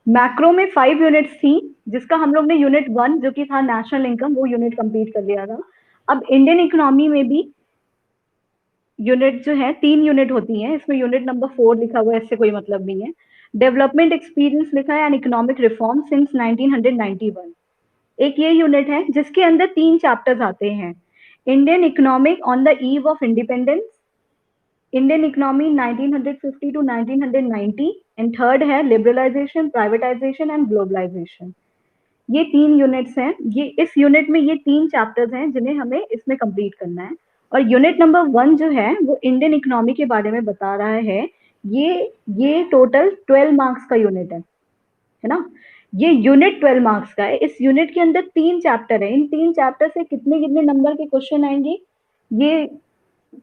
Macro में 5 units थी, जिसका हम लोग ने यूनिट 1 जो कि था नेशनल इनकम, वो यूनिट कंप्लीट कर लिया था। अब इंडियन इकोनॉमी में भी यूनिट जो है 3 यूनिट होती हैं, इसमें यूनिट नंबर 4 लिखा हुआ है, इससे कोई मतलब नहीं है। डेवलपमेंट एक्सपीरियंस लिखा है एंड इकोनॉमिक रिफॉर्म सिंस 1991। एक ये यूनिट है जिसके अंदर 3 चैप्टर्स आते हैं। Indian economic on the eve of independence, Indian economy 1950 to 1990, and third है लिबरलाइजेशन, प्राइवेटाइजेशन एंड ग्लोबलाइजेशन। ये 3 यूनिट्स हैं। ये इस यूनिट में ये 3 चैप्टर्स हैं जिन्हें हमें इसमें कंप्लीट करना है। और यूनिट नंबर 1 जो है वो इंडियन इकोनॉमी के बारे में बता रहा है। ये टोटल 12 मार्क्स का यूनिट है ना। ये यूनिट 12 मार्क्स का है। इस यूनिट के अंदर 3 चैप्टर है। इन 3 चैप्टर से कितने कितने नंबर के क्वेश्चन आएंगे ये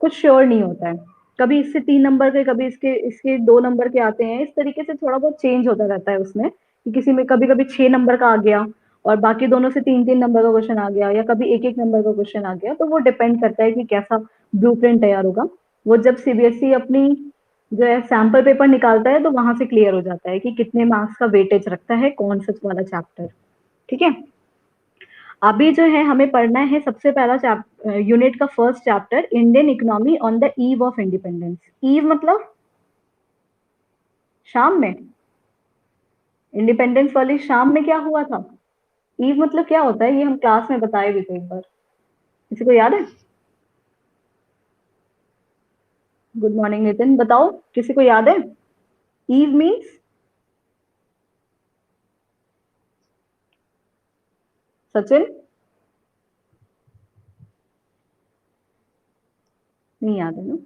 कुछ श्योर नहीं होता है। कभी इससे 3 नंबर के, कभी इसके इसके 2 नंबर के आते हैं। इस तरीके से थोड़ा बहुत चेंज होता रहता है उसमें, कि किसी में कभी कभी 6 नंबर का आ गया और बाकी दोनों से 3 3 नंबर का क्वेश्चन आ गया, या कभी 1 1 नंबर का क्वेश्चन आ गया। तो वो डिपेंड करता है कि कैसा ब्लूप्रिंट तैयार होगा। वो जब सीबीएसई अपनी जो है सैंपल पेपर निकालता है तो वहां से क्लियर हो जाता है कि कितने मार्क्स का वेटेज रखता है कौन सा वाला चैप्टर। ठीक है। अभी जो है हमें पढ़ना है सबसे पहला यूनिट का first chapter, Indian economy on the eve of independence. Eve मतलब शाम में, इंडिपेंडेंस वाली शाम में क्या हुआ था। ईव मतलब क्या होता है ये हम क्लास में बताए भी थे एक बार, किसी को याद है। गुड मॉर्निंग नितिन, बताओ किसी को याद है। ईव मीन्स, सचिन, नहीं याद है ना।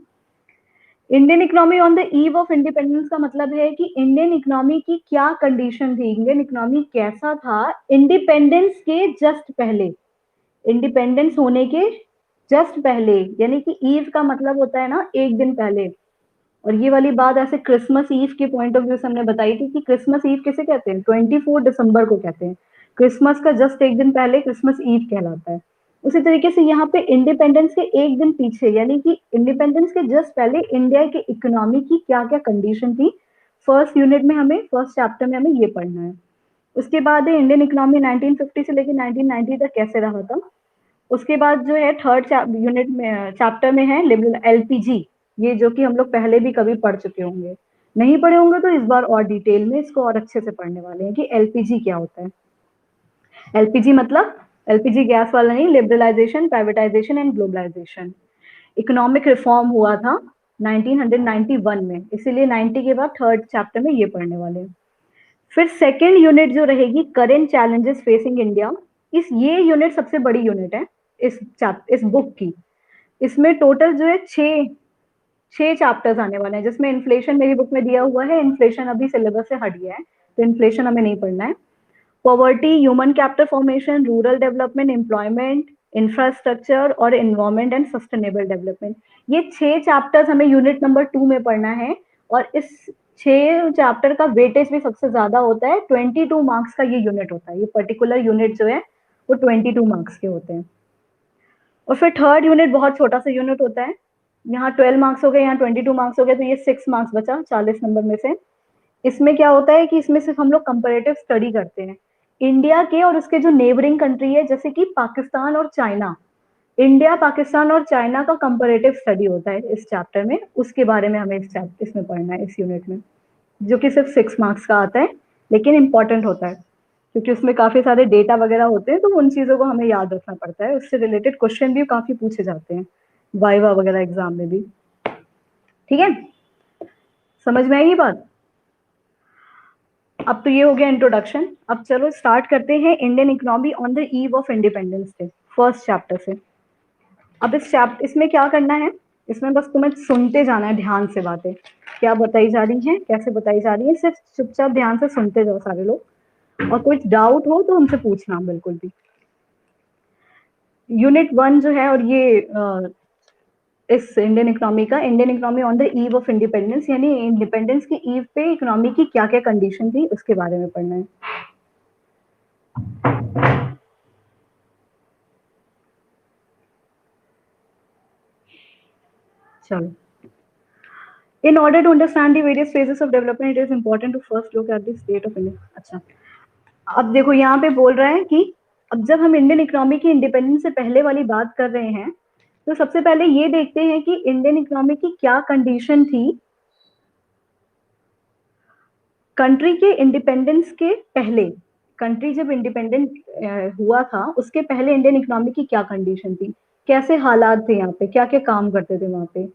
Indian economy on the eve of independence का मतलब है कि इंडियन इकोनॉमी की क्या कंडीशन थी, इंडियन इकोनॉमी कैसा था इंडिपेंडेंस के जस्ट पहले, इंडिपेंडेंस होने के जस्ट पहले। यानी कि ईव का मतलब होता है ना एक दिन पहले। और ये वाली बात ऐसे क्रिसमस ईव के पॉइंट ऑफ व्यू से हमने बताई थी कि क्रिसमस ईव किसे कहते हैं, 24 दिसंबर को कहते हैं। क्रिसमस का जस्ट एक दिन पहले क्रिसमस ईव कहलाता है। उसी तरीके से यहाँ पे इंडिपेंडेंस के एक दिन पीछे, यानी कि इंडिपेंडेंस के जस्ट पहले इंडिया के इकोनॉमी की क्या क्या कंडीशन थी, फर्स्ट यूनिट में हमें, फर्स्ट चैप्टर में हमें ये पढ़ना है। उसके बाद है इंडियन इकोनॉमी 1950 से लेकर 1990 तक कैसे रहा था। उसके बाद जो है थर्ड यूनिट में चैप्टर में है लिबरल एलपीजी, ये जो कि हम लोग पहले भी कभी पढ़ चुके होंगे। नहीं पढ़े होंगे तो इस बार और डिटेल में इसको और अच्छे से पढ़ने वाले हैं कि एलपीजी क्या होता है। एलपीजी मतलब एलपीजी गैस वाला नहीं, liberalisation, privatisation and globalisation. Economic reform हुआ था 1991 में, इसीलिए 90 के बाद थर्ड चैप्टर में ये पढ़ने वाले हैं। फिर सेकेंड यूनिट जो रहेगी करेंट चैलेंजेस फेसिंग इंडिया। ये यूनिट सबसे बड़ी यूनिट है इस बुक की। इसमें टोटल जो है 6 चैप्टर्स आने वाले हैं, जिसमें इन्फ्लेशन मेरी बुक में दिया हुआ है, इन्फ्लेशन अभी सिलेबस से हट गया है तो इन्फ्लेशन हमें नहीं पढ़ना है। Poverty, human capital formation, rural development, employment, infrastructure और एनवायरमेंट एंड सस्टेनेबल डेवलपमेंट। ये 6 चैप्टर्स हमें यूनिट नंबर 2 में पढ़ना है। और इस 6 चैप्टर का वेटेज भी सबसे ज्यादा होता है, 22 मार्क्स का ये यूनिट होता है। ये पर्टिकुलर यूनिट जो है वो 22 मार्क्स के होते हैं। और फिर थर्ड यूनिट बहुत छोटा सा यूनिट होता है। यहाँ 12 मार्क्स हो गए, यहाँ 22 मार्क्स हो गए, तो ये 6 मार्क्स बचा 40 नंबर में से। इसमें क्या होता है कि इसमें सिर्फ हम लोग कंपेरेटिव स्टडी करते हैं इंडिया के और उसके जो नेबरिंग कंट्री है, जैसे कि पाकिस्तान और चाइना। इंडिया, पाकिस्तान और चाइना का कंपेरेटिव स्टडी होता है इस चैप्टर में, उसके बारे में हमें इसमें पढ़ना है इस यूनिट में, जो कि सिर्फ 6 मार्क्स का आता है, लेकिन इंपॉर्टेंट होता है क्योंकि उसमें काफी सारे डेटा वगैरह होते हैं, तो उन चीजों को हमें याद रखना पड़ता है। उससे रिलेटेड क्वेश्चन भी काफी पूछे जाते हैं वाइवा वगैरह एग्जाम में भी। ठीक है, समझ में आई ये बात। अब तो ये हो गया इंट्रोडक्शन। अब चलो स्टार्ट करते हैं Indian economy on the eve of independence से, फर्स्ट चैप्टर से। अब इसमें क्या करना है, इसमें बस तुम्हें सुनते जाना है ध्यान से बातें, क्या बताई जा रही है, कैसे बताई जा रही है, सिर्फ चुपचाप ध्यान से सुनते जाओ सारे लोग। और कोई डाउट हो तो हमसे पूछना बिल्कुल भी। यूनिट 1 जो है, और ये इस इंडियन इकोनॉमी का, Indian economy on the eve of independence, यानी इंडिपेंडेंस की ईव पे इकोनॉमी की क्या क्या कंडीशन थी उसके बारे में पढ़ना है। चलो, In order to understand the various phases of development, it is important to first look at the state of India. अच्छा, अब देखो यहाँ पे बोल रहा है कि अब जब हम इंडियन इकोनॉमी की इंडिपेंडेंस से पहले वाली बात कर रहे हैं, तो सबसे पहले ये देखते हैं कि इंडियन इकोनॉमी की क्या कंडीशन थी कंट्री के इंडिपेंडेंस के पहले। कंट्री जब इंडिपेंडेंट हुआ था उसके पहले इंडियन इकोनॉमी की क्या कंडीशन थी, कैसे हालात थे यहाँ पे, क्या क्या काम करते थे वहां पे।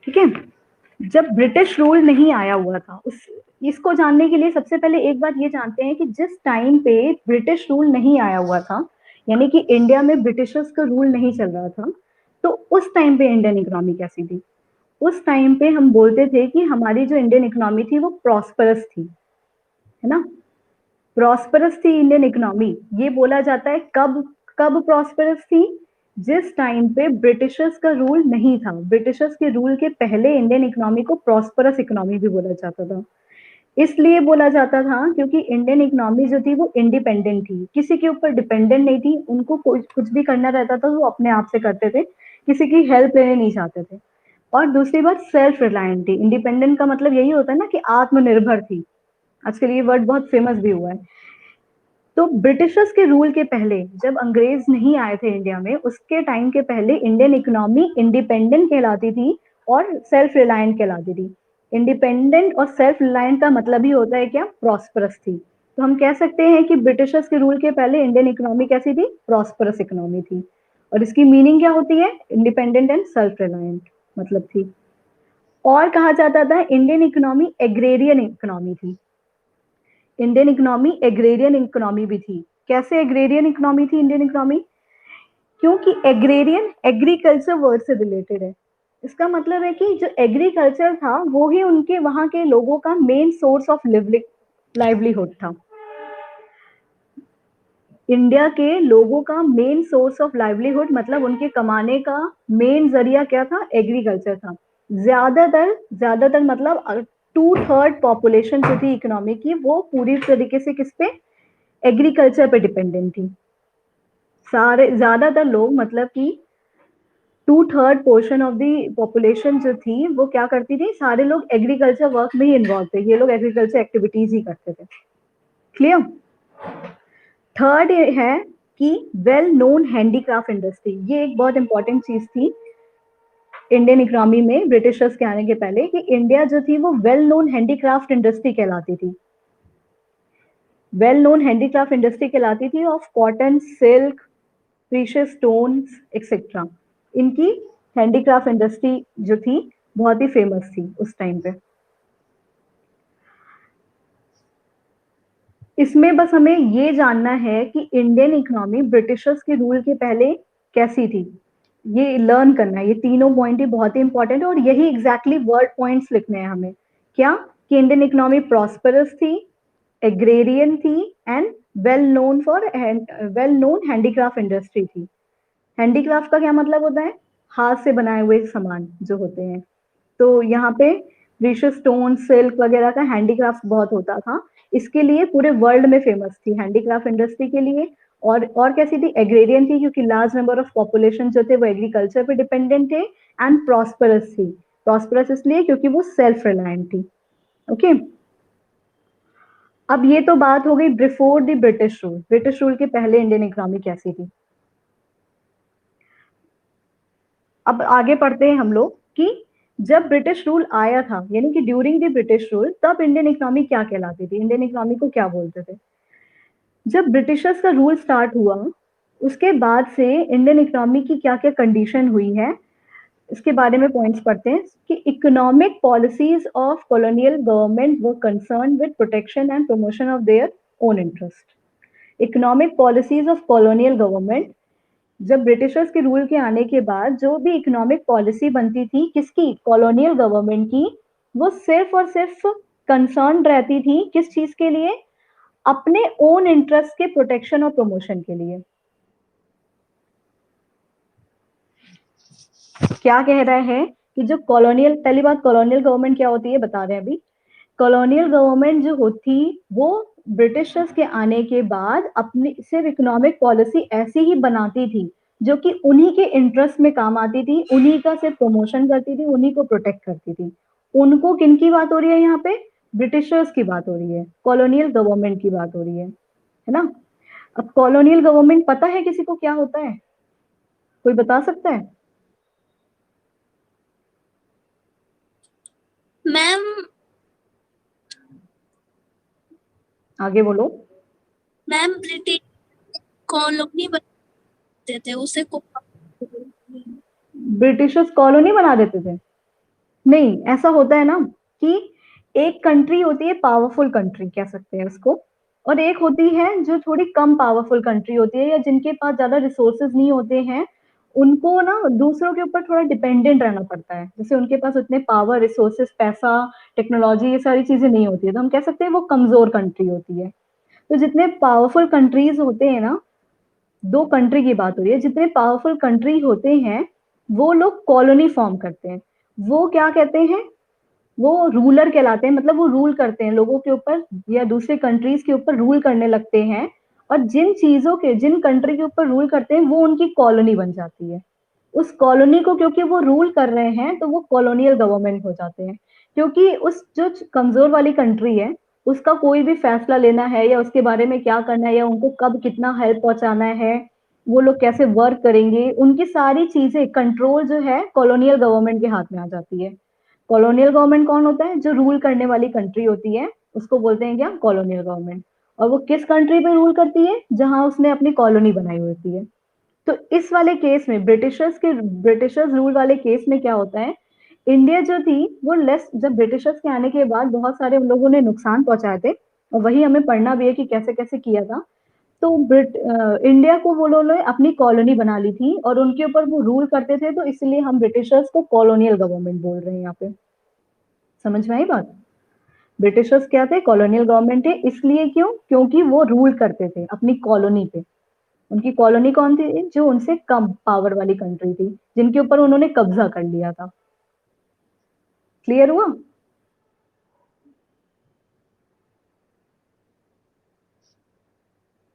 ठीक है, जब ब्रिटिश रूल नहीं आया हुआ था उस इसको जानने के लिए सबसे पहले एक बात ये जानते हैं कि जिस टाइम पे ब्रिटिश रूल नहीं आया हुआ था, यानी कि इंडिया में ब्रिटिशर्स का रूल नहीं चल रहा था, तो उस टाइम पे इंडियन इकोनॉमी कैसी थी। उस टाइम पे हम बोलते थे कि हमारी जो इंडियन इकोनॉमी थी वो प्रॉस्परस थी, है ना। प्रॉस्परस थी इंडियन इकोनॉमी, ये बोला जाता है कब कब प्रॉस्परस थी, जिस टाइम पे ब्रिटिशर्स का रूल नहीं था। ब्रिटिशर्स के रूल के पहले इंडियन इकोनॉमी को प्रॉस्परस इकोनॉमी भी बोला जाता था। इसलिए बोला जाता था क्योंकि इंडियन इकोनॉमी जो थी वो इंडिपेंडेंट थी, किसी के ऊपर डिपेंडेंट नहीं थी, उनको कुछ भी करना रहता था वो अपने आप से करते थे, किसी की हेल्प लेने नहीं चाहते थे। और दूसरी बात सेल्फ रिलायंट थी। इंडिपेंडेंट का मतलब यही होता है ना कि आत्मनिर्भर थी, आजकल ये वर्ड बहुत फेमस भी हुआ है। तो ब्रिटिशर्स के रूल के पहले जब अंग्रेज नहीं आए थे इंडिया में, उसके टाइम के पहले इंडियन इकोनॉमी इंडिपेंडेंट कहलाती थी और सेल्फ रिलायंट कहलाती थी। इंडिपेंडेंट और सेल्फ रिलायंट का मतलब ही होता है क्या, प्रॉस्परस थी। तो हम कह सकते हैं कि ब्रिटिशर्स के रूल के पहले इंडियन इकोनॉमी कैसी थी, प्रॉस्परस इकोनॉमी थी। और इसकी मीनिंग क्या होती है, इंडिपेंडेंट एंड सेल्फ रिलायंट मतलब थी। और कहा जाता था इंडियन इकोनॉमी एग्रेरियन इकोनॉमी थी। इंडियन इकोनॉमी एग्रेरियन इकोनॉमी भी थी। कैसे एग्रेरियन इकोनॉमी थी इंडियन इकोनॉमी, क्योंकि एग्रेरियन एग्रीकल्चर वर्ड से रिलेटेड है। इसका मतलब है कि जो एग्रीकल्चर था वो ही उनके वहां के लोगों का मेन सोर्स ऑफ लाइवलीहुड था। इंडिया के लोगों का मेन सोर्स ऑफ लाइवलीहुड मतलब उनके कमाने का मेन जरिया क्या था, एग्रीकल्चर था। ज्यादातर ज्यादातर मतलब 2/3 पॉपुलेशन जो थी इकोनॉमी की वो पूरी तरीके से किस पे, एग्रीकल्चर पे डिपेंडेंट थी। सारे ज्यादातर लोग मतलब कि 2/3 पोर्शन ऑफ द पॉपुलेशन जो थी वो क्या करती थी, सारे लोग एग्रीकल्चर वर्क में ही इन्वॉल्व थे, ये लोग एग्रीकल्चर एक्टिविटीज ही करते थे। क्लियर। थर्ड है कि वेल नोन हैंडीक्राफ्ट इंडस्ट्री, ये एक बहुत इंपॉर्टेंट चीज थी इंडियन इकोनॉमी में ब्रिटिशर्स के आने के पहले, कि इंडिया जो थी वो वेल नोन हैंडीक्राफ्ट इंडस्ट्री कहलाती थी। वेल नोन हैंडीक्राफ्ट इंडस्ट्री कहलाती थी of cotton, silk, precious stones etcetera. इनकी हैंडीक्राफ्ट इंडस्ट्री जो थी बहुत ही फेमस थी उस टाइम पे। इसमें बस हमें ये जानना है कि इंडियन इकोनॉमी ब्रिटिशर्स के रूल के पहले कैसी थी, ये लर्न करना है। ये तीनों पॉइंट ही बहुत ही इंपॉर्टेंट है और यही एग्जैक्टली वर्ड पॉइंट्स लिखने हैं हमें। क्या, कि इंडियन इकोनॉमी प्रॉस्परस थी, एग्रेरियन थी and well known handicraft industry थी। हैंडीक्राफ्ट का क्या मतलब होता है, हाथ से बनाए हुए सामान जो होते हैं। तो यहाँ पे प्रीशियस स्टोन, सिल्क वगैरह का हैंडीक्राफ्ट बहुत होता था, इसके लिए पूरे वर्ल्ड में फेमस थी हैंडीक्राफ्ट इंडस्ट्री के लिए। और कैसी थी, एग्रेरियन थी क्योंकि लार्ज नंबर ऑफ पॉपुलेशन जो थे वो एग्रीकल्चर पे डिपेंडेंट थे। एंड प्रॉस्परस थी, प्रॉस्परस इसलिए क्योंकि वो सेल्फ रिलायंट थी। ओके, अब ये तो बात हो गई before the British rule. British rule के पहले इंडियन इकोनॉमी कैसी थी। अब आगे पढ़ते हैं हम लोग कि जब ब्रिटिश रूल आया था, यानी कि ड्यूरिंग द ब्रिटिश रूल, तब इंडियन इकोनॉमी क्या कहलाती थी, इंडियन इकोनॉमी को क्या बोलते थे। जब ब्रिटिशर्स का रूल स्टार्ट हुआ उसके बाद से इंडियन इकोनॉमी की क्या क्या कंडीशन हुई है, इसके बारे में पॉइंट्स पढ़ते हैं। कि economic policies of colonial government were concern with protection and promotion of their own interest. Economic policies of colonial government, जब ब्रिटिशर्स के रूल के आने के बाद जो भी इकोनॉमिक पॉलिसी बनती थी किसकी, कॉलोनियल गवर्नमेंट की, वो सिर्फ और सिर्फ कंसर्न रहती थी किस चीज के लिए, अपने ओन इंटरेस्ट के प्रोटेक्शन और प्रमोशन के लिए। क्या कह रहा है कि जो कॉलोनियल, पहली बात कॉलोनियल गवर्नमेंट क्या होती है बता रहे हैं अभी। कॉलोनियल गवर्नमेंट जो होती वो ब्रिटिशर्स के आने के बाद अपनी सिर्फ इकोनॉमिक पॉलिसी ऐसी ही बनाती थी जो कि उन्हीं के इंटरेस्ट में काम आती थी, उन्हीं का सिर्फ प्रमोशन करती थी, उन्हीं को प्रोटेक्ट करती थी। उनको किनकी बात हो रही है यहाँ पे? ब्रिटिशर्स की बात हो रही है, कॉलोनियल गवर्नमेंट की बात हो रही है ना? अब कॉलोनियल गवर्नमेंट पता है किसी को क्या होता है? कोई बता सकता है? मैम आगे बोलो। मैम ब्रिटिश कॉलोनी बनाते थे उसे ब्रिटिशर्स कॉलोनी बना देते थे? नहीं, ऐसा होता है ना कि एक कंट्री होती है पावरफुल कंट्री कह सकते हैं उसको, और एक होती है जो थोड़ी कम पावरफुल कंट्री होती है या जिनके पास ज्यादा रिसोर्सेज नहीं होते हैं, उनको ना दूसरों के ऊपर थोड़ा डिपेंडेंट रहना पड़ता है। जैसे उनके पास उतने पावर, रिसोर्सेज, पैसा, टेक्नोलॉजी, ये सारी चीजें नहीं होती है, तो हम कह सकते हैं वो कमजोर कंट्री होती है। तो जितने पावरफुल कंट्रीज होते हैं ना, दो कंट्री की बात हो रही है, जितने पावरफुल कंट्री होते हैं वो लोग कॉलोनी फॉर्म करते हैं। वो क्या कहते हैं? वो रूलर कहलाते हैं, मतलब वो रूल करते हैं लोगों के ऊपर या दूसरे कंट्रीज के ऊपर रूल करने लगते हैं। और जिन चीजों के, जिन कंट्री के ऊपर रूल करते हैं वो उनकी कॉलोनी बन जाती है। उस कॉलोनी को क्योंकि वो रूल कर रहे हैं तो वो कॉलोनियल गवर्नमेंट हो जाते हैं। क्योंकि उस जो कमजोर वाली कंट्री है, उसका कोई भी फैसला लेना है या उसके बारे में क्या करना है या उनको कब कितना हेल्प पहुंचाना है, वो लोग कैसे वर्क करेंगे, उनकी सारी चीजें कंट्रोल जो है कॉलोनियल गवर्नमेंट के हाथ में आ जाती है। कॉलोनियल गवर्नमेंट कौन होता है? जो रूल करने वाली कंट्री होती है, उसको बोलते हैं क्या? Colonial government. और वो किस कंट्री पे रूल करती है? जहां उसने अपनी कॉलोनी बनाई होती है। तो इस वाले केस में ब्रिटिशर्स रूल वाले केस में क्या होता है? इंडिया जो थी वो लेस, जब ब्रिटिशर्स के आने के बाद बहुत सारे उन लोगों ने नुकसान पहुंचाए थे, और वही हमें पढ़ना भी है कि कैसे कैसे किया था। तो इंडिया को वो लोगों ने अपनी कॉलोनी बना ली थी और उनके ऊपर वो रूल करते थे, तो इसलिए हम ब्रिटिशर्स को कॉलोनियल गवर्नमेंट बोल रहे हैं यहाँ पे। समझ में आई बात? ब्रिटिशर्स क्या थे? कॉलोनियल गवर्नमेंट थे, इसलिए क्यों? क्योंकि वो रूल करते थे अपनी कॉलोनी पे। उनकी कॉलोनी कौन थी? जो उनसे कम पावर वाली कंट्री थी, जिनके ऊपर उन्होंने कब्जा कर लिया था। क्लियर हुआ?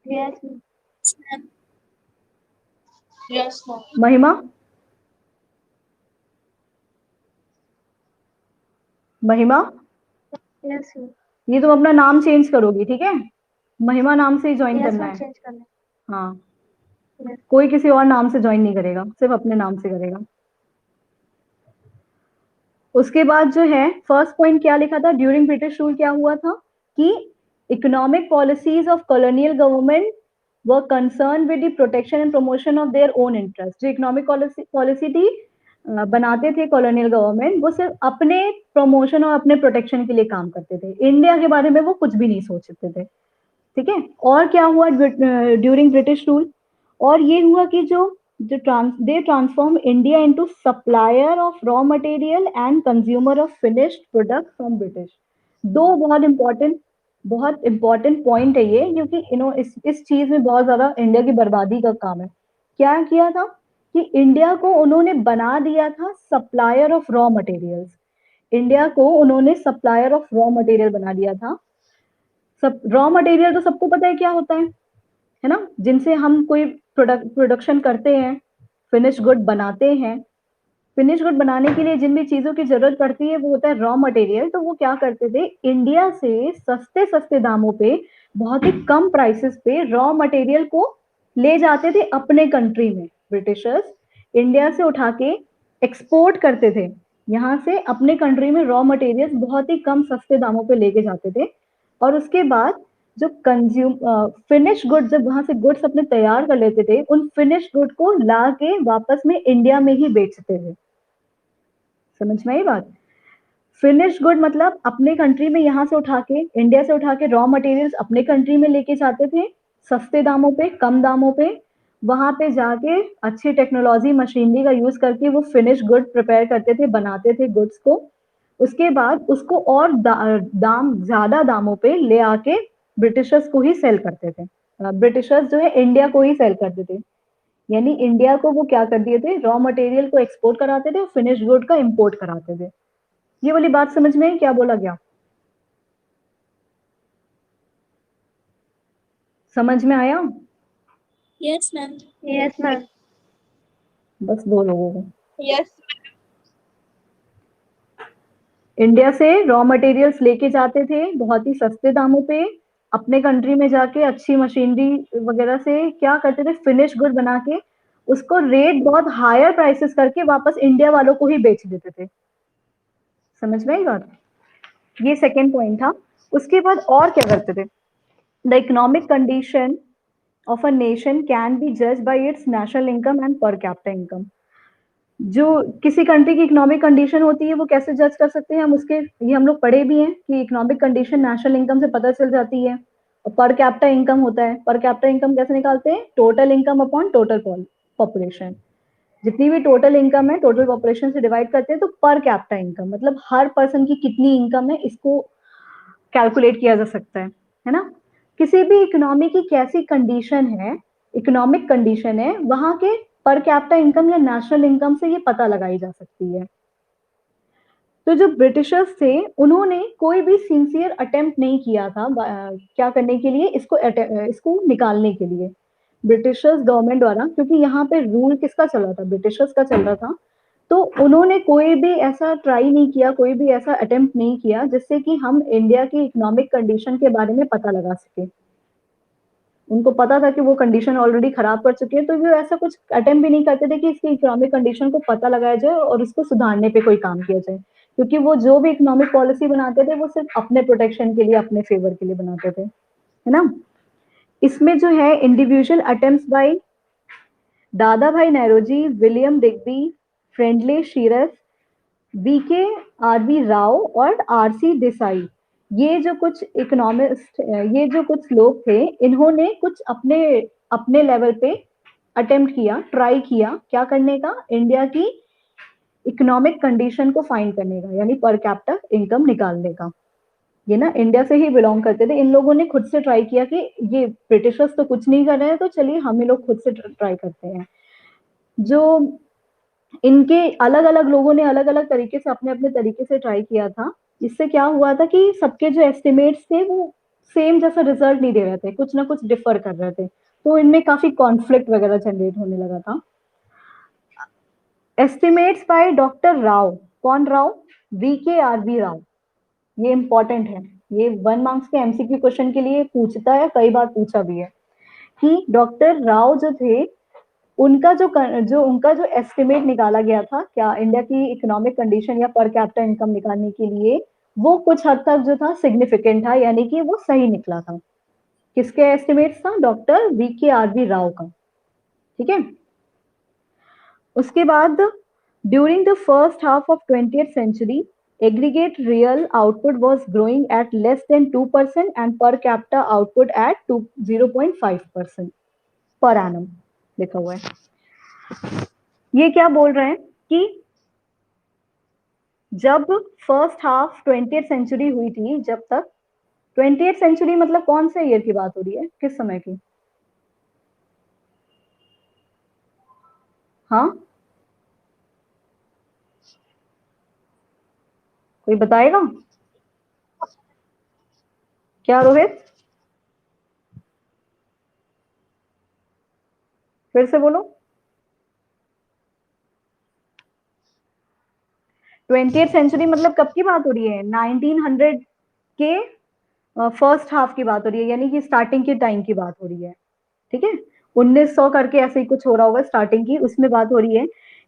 यस मैम यस मैम महिमा, महिमा, यस ये तुम अपना नाम चेंज करोगी, ठीक है? महिमा नाम से ही ज्वाइन यस करना मैम है। चेंज करना हाँ, है यस कोई किसी और नाम से ज्वाइन नहीं करेगा, सिर्फ अपने नाम से करेगा। उसके बाद जो है फर्स्ट पॉइंट क्या लिखा था? ड्यूरिंग ब्रिटिश रूल क्या हुआ था कि economic policies of colonial government were concern with the protection and promotion of their own interest. जो इकोनॉमिक पॉलिसी थी बनाते थे कॉलोनियल गवर्नमेंट, वो सिर्फ अपने प्रमोशन और अपने प्रोटेक्शन के लिए काम करते थे, इंडिया के बारे में वो कुछ भी नहीं सोचते थे। ठीक है? और क्या हुआ ड्यूरिंग ब्रिटिश रूल? और ये हुआ कि जो they transform India into supplier of raw material and consumer of finished product from British. दो बहुत इंपॉर्टेंट पॉइंट है ये, क्योंकि इस चीज में बहुत ज्यादा इंडिया की बर्बादी का काम है। क्या किया था कि इंडिया को उन्होंने बना दिया था supplier of raw materials. India को उन्होंने सप्लायर ऑफ रॉ मटेरियल बना दिया था। सब रॉ मटेरियल तो सबको पता है क्या होता है ना? जिनसे हम कोई प्रोडक्शन करते हैं, फिनिश गुड बनाते हैं। फिनिश गुड बनाने के लिए जिन भी चीजों की जरूरत पड़ती है वो होता है रॉ मटेरियल। तो वो क्या करते थे? इंडिया से सस्ते सस्ते दामों पे, बहुत ही कम प्राइसेस पे रॉ मटेरियल को ले जाते थे अपने कंट्री में। ब्रिटिशर्स इंडिया से उठा के एक्सपोर्ट करते थे, यहाँ से अपने कंट्री में रॉ मटेरियल्स बहुत ही कम सस्ते दामों पे लेके जाते थे। और उसके बाद जो कंज्यूम फिनिश गुड, जब वहां से गुड्स अपने तैयार कर लेते थे, उन फिनिश गुड को ला के वापस में इंडिया में ही बेचते थे। समझ में आई बात? फिनिश गुड मतलब अपने कंट्री में, यहाँ से उठा के, इंडिया से उठा के रॉ मटेरियल्स अपने कंट्री में लेके जाते थे सस्ते दामों पे, कम दामों पे। वहां पे जाके अच्छी टेक्नोलॉजी, मशीनरी का यूज करके वो फिनिश गुड प्रिपेयर करते थे, बनाते थे गुड्स को। उसके बाद उसको और दाम, ज्यादा दामों पे ले आके ब्रिटिशर्स को ही सेल करते थे। ब्रिटिशर्स जो है इंडिया को ही सेल करते थे। यानी इंडिया को वो क्या कर दिए थे? रॉ मटेरियल को एक्सपोर्ट कराते थे और फिनिश गुड का इंपोर्ट कराते थे। ये वाली बात समझ में क्या बोला गया? समझ में आया? यस मैम यस मैम बस 2 लोगों को। यस इंडिया से रॉ मटेरियल्स लेके जाते थे बहुत ही सस्ते दामों पे, अपने कंट्री में जाके अच्छी मशीनरी वगैरह से क्या करते थे, फिनिश गुड बना के उसको रेट बहुत हायर प्राइसेस करके वापस इंडिया वालों को ही बेच देते थे। समझ में आई बात? ये सेकेंड पॉइंट था। उसके बाद और क्या करते थे, the economic condition of a nation can be जज by its national income and per capita income. जो किसी कंट्री की इकोनॉमिक कंडीशन होती है वो कैसे जज कर सकते हैं हम, उसके ये हम लोग पढ़े भी हैं कि इकोनॉमिक कंडीशन नेशनल इनकम से पता चल जाती है। और पर कैपिटा इनकम होता है, पर कैपिटा इनकम कैसे निकालते हैं, total income upon total population. जितनी भी टोटल इनकम है टोटल पॉपुलेशन से डिवाइड करते हैं, तो पर कैपिटा इनकम मतलब हर पर्सन की कितनी इनकम है इसको कैलकुलेट किया जा सकता है ना। किसी भी इकोनॉमी की कैसी कंडीशन है, इकोनॉमिक कंडीशन है, वहां के पर कैपिटा इनकम या नेशनल इनकम से ये पता लगाई जा सकती है। तो जो ब्रिटिशर्स थे उन्होंने कोई भी सिंसियर अटेम्प्ट नहीं किया था क्या करने के लिए, इसको निकालने के लिए ब्रिटिशर्स गवर्नमेंट द्वारा, क्योंकि यहाँ पे रूल किसका चल रहा था, ब्रिटिशर्स का चल रहा था। तो उन्होंने कोई भी ऐसा ट्राई नहीं किया, कोई भी ऐसा अटेम्प्ट नहीं किया जिससे कि हम इंडिया की इकोनॉमिक कंडीशन के बारे में पता लगा सके। उनको पता था कि वो कंडीशन ऑलरेडी खराब कर चुके हैं, तो वो ऐसा कुछ अटेम्प्ट भी नहीं करते थे कि इसकी इकोनॉमिक कंडीशन को पता लगाया जाए और उसको सुधारने पे कोई काम किया जाए, क्योंकि वो जो भी इकोनॉमिक पॉलिसी बनाते थे वो सिर्फ अपने प्रोटेक्शन के लिए, अपने फेवर के लिए बनाते थे, है ना। इसमें जो है individual attempts by Dadabhai Naoroji, William Digby, Findlay Shirras, VK RV Rao और आरसी देसाई, ये जो कुछ इकोनॉमिस्ट, ये जो कुछ लोग थे, इन्होंने कुछ अपने अपने लेवल पे अटेम्प्ट किया, ट्राई किया क्या करने का, इंडिया की इकोनॉमिक कंडीशन को फाइंड करने का, यानी पर कैपिटा इनकम निकालने का। ये ना इंडिया से ही बिलोंग करते थे, इन लोगों ने खुद से ट्राई किया कि ये ब्रिटिशर्स तो कुछ नहीं कर रहे हैं, तो चलिए हम ही लोग खुद से ट्राई करते हैं। जो इनके अलग अलग लोगों ने अलग अलग तरीके से अपने अपने तरीके से ट्राई किया था, इससे क्या हुआ था कि सबके जो एस्टिमेट्स थे वो सेम जैसा रिजल्ट नहीं दे रहे थे, कुछ ना कुछ डिफर कर रहे थे, तो इनमें काफी कॉन्फ्लिक्ट वगैरह जनरेट होने लगा था। एस्टिमेट्स बाय डॉक्टर राव, कौन राव, वीके आरवी राव, ये इंपॉर्टेंट है, ये 1 मार्क्स के एमसीक्यू क्वेश्चन के लिए पूछता है, कई बार पूछा भी है कि डॉक्टर राव जो थे उनका जो एस्टिमेट निकाला गया था क्या इंडिया की इकोनॉमिक कंडीशन या पर कैपिटा इनकम निकालने के लिए, वो कुछ हद तक जो था सिग्निफिकेंट था, यानी कि वो सही निकला था। किसके एस्टिमेट्स था, डॉक्टर वीके आरवी राव का, ठीक है। उसके बाद during the first half of 20th century aggregate real output was growing at less than 2% and per capita output at 0.5% per annum लिखा हुआ है। ये क्या बोल रहे हैं कि जब फर्स्ट हाफ 20th सेंचुरी हुई थी, जब तक 20th सेंचुरी मतलब कौन से ईयर की बात हो रही है, किस समय की, हाँ कोई बताएगा क्या रोहित, फिर से बोलो। 20th सेंचुरी मतलब कब की बात हो रही है, 1900 के फर्स्ट हाफ की बात हो रही है, यानी कि स्टार्टिंग के टाइम की बात हो रही है, ठीक है। 1900 करके ऐसे ही कुछ हो रहा होगा स्टार्टिंग की, उसमें बात हो रही है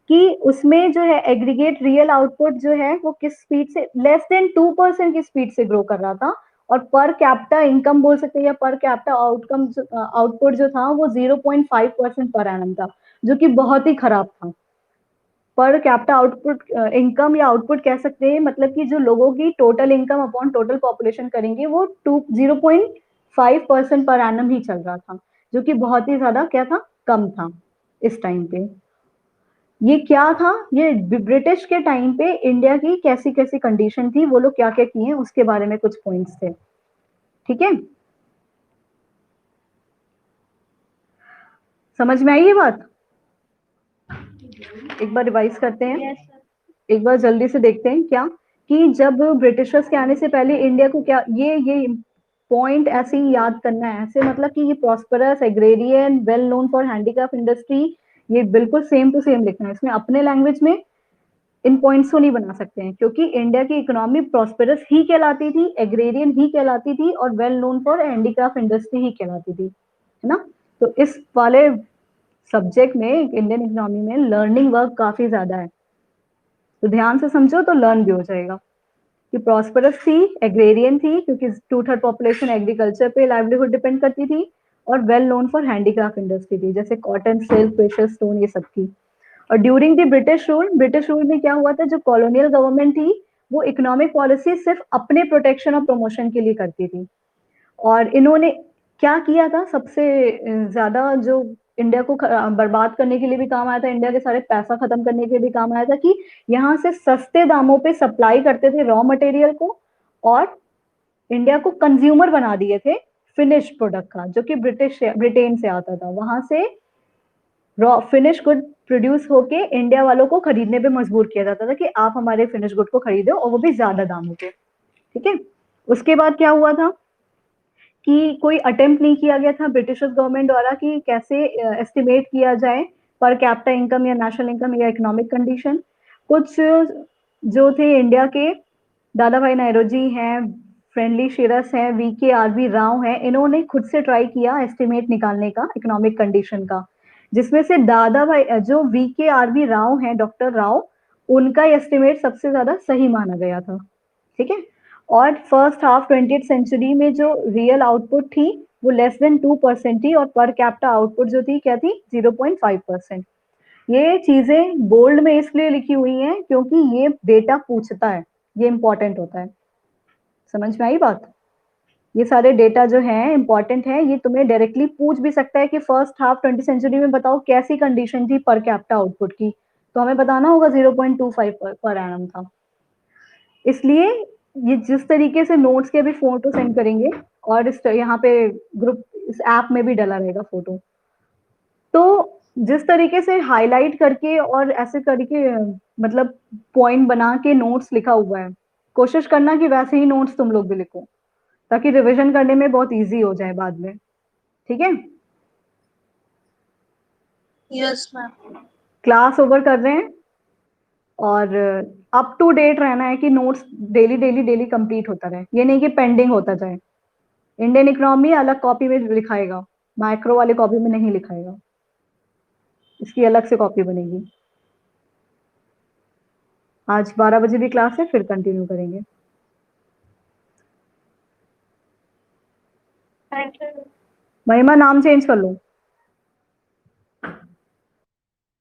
कि उसमें जो है एग्रीगेट रियल आउटपुट जो है वो किस स्पीड से, लेस देन 2% की स्पीड से ग्रो कर रहा था, और पर कैपिटा इनकम बोल सकते हैं या पर कैपिटा आउटपुट जो था वो 0.5% पर एनम था, जो कि बहुत ही खराब था। पर कैपिटा आउटपुट इनकम या आउटपुट कह सकते हैं, मतलब कि जो लोगों की total income upon total population करेंगे वो 0.5% पर एनम ही चल रहा था, जो कि बहुत ही ज्यादा क्या था, कम था इस टाइम पे। ये क्या था, ये ब्रिटिश के टाइम पे इंडिया की कैसी कैसी कंडीशन थी, वो लोग क्या क्या किए उसके बारे में कुछ पॉइंट्स थे, ठीक है। समझ में आई ये बात, एक बार रिवाइज करते हैं, एक बार जल्दी से देखते हैं क्या, कि जब ब्रिटिशर्स के आने से पहले इंडिया को क्या, ये पॉइंट ऐसे ही याद करना है, ऐसे मतलब कि ये prosperous, agrarian, well known for handicraft industry, ये बिल्कुल सेम टू सेम लिखना है, इसमें अपने लैंग्वेज में इन पॉइंट्स को नहीं बना सकते हैं, क्योंकि इंडिया की इकोनॉमी प्रॉस्पेरस ही कहलाती थी, एग्रेरियन ही कहलाती थी और well known for handicraft industry ही कहलाती थी, है ना। तो इस वाले सब्जेक्ट में इंडियन इकोनॉमी में लर्निंग वर्क काफी ज्यादा है, तो ध्यान से समझो तो लर्न भी हो जाएगा कि प्रॉस्पेरस थी, एग्रेरियन थी क्योंकि 2/3 पॉपुलेशन एग्रीकल्चर पे लाइवलीहुड डिपेंड करती थी, और well known for handicraft industry थी, जैसे कॉटन, सिल्क, प्रेशियस स्टोन, ये सब की। और ड्यूरिंग द ब्रिटिश रूल में क्या हुआ था, जो कॉलोनियल गवर्नमेंट थी वो इकोनॉमिक पॉलिसी सिर्फ अपने प्रोटेक्शन और प्रमोशन के लिए करती थी, और इन्होंने क्या किया था, सबसे ज्यादा जो इंडिया को बर्बाद करने के लिए भी काम आया था, इंडिया के सारे पैसा खत्म करने के लिए भी काम आया था, कि यहाँ से सस्ते दामों पे सप्लाई करते थे रॉ मटेरियल को, और इंडिया को कंज्यूमर बना दिए थे फिनिश प्रोडक्ट का, जो कि ब्रिटेन से आता था, वहां से रॉ फिनिश गुड प्रोड्यूस होके इंडिया वालों को खरीदने पे मजबूर किया जाता था कि आप हमारे फिनिश गुड को खरीदो, और वो भी ज्यादा दामों पे, ठीक है। उसके बाद क्या हुआ था कि कोई अटेम्प्ट नहीं किया गया था ब्रिटिश गवर्नमेंट द्वारा कि कैसे एस्टिमेट किया जाए पर कैपिटा इनकम या नेशनल इनकम या इकोनॉमिक कंडीशन। कुछ जो थे इंडिया के, दादा भाई नौरोजी हैं, फ्रेंडली शिरस हैं, VKRB राव हैं, इन्होंने खुद से ट्राई किया एस्टिमेट निकालने का इकोनॉमिक कंडीशन का, जिसमें से दादा भाई जो VKRB राव हैं, डॉक्टर राव, उनका एस्टिमेट सबसे ज्यादा सही माना गया था, ठीक है। और फर्स्ट हाफ 20th सेंचुरी में जो रियल आउटपुट थी वो लेस देन 2% थी, और पर कैपिटा आउटपुट जो थी क्या थी, 0.5%। ये चीजें बोल्ड में इसलिए लिखी हुई हैं क्योंकि ये डेटा पूछता है, ये इंपॉर्टेंट होता है, समझ में आई बात। ये सारे डेटा जो है इंपॉर्टेंट है, ये तुम्हें डायरेक्टली पूछ भी सकता है कि फर्स्ट हाफ 20th सेंचुरी में बताओ कैसी कंडीशन थी पर कैपिटा आउटपुट की, तो हमें बताना होगा 0.25 पर एनम था। इसलिए ये जिस तरीके से नोट्स के भी फोटो सेंड करेंगे, और इस यहाँ पे ग्रुप इस ऐप में भी डला रहेगा फोटो, तो जिस तरीके से हाईलाइट करके और ऐसे करके मतलब पॉइंट बना के नोट्स लिखा हुआ है, कोशिश करना कि वैसे ही नोट्स तुम लोग भी लिखो, ताकि रिवीजन करने में बहुत इजी हो जाए बाद में, ठीक है। Yes ma'am. क्लास ओवर कर रहे हैं, और अप टू डेट रहना है कि notes daily daily daily complete होता रहे, ये नहीं कि पेंडिंग होता जाए। इंडियन इकोनॉमी अलग कॉपी में लिखाएगा, माइक्रो वाले कॉपी में नहीं लिखाएगा, इसकी अलग से कॉपी बनेगी। आज 12 बजे भी क्लास है, फिर कंटिन्यू करेंगे। Thank you. महिमा नाम चेंज कर लो।